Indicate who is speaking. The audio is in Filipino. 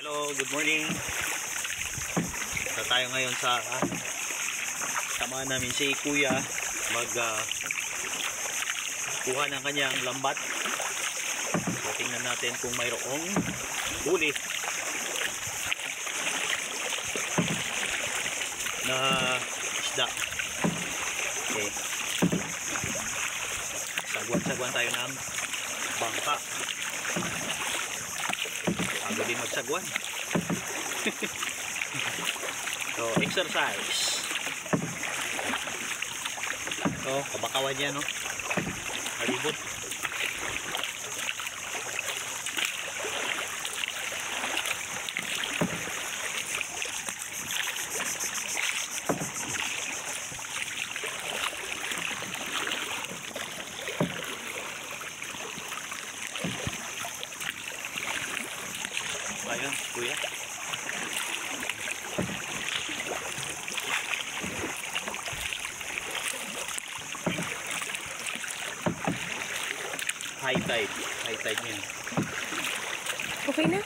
Speaker 1: Hello, good morning. Tayo ngayon sa samahan namin si Kuya kuha ng kanyang lambat. So, tingnan natin kung mayroong huli na isda. Okay. Sagwan tayo ng bangka. Bago din magsagwan. So, exercise. So, kabakawan yan, no? Halibot. Ayun, kuya. High tide niyan.
Speaker 2: Okay na?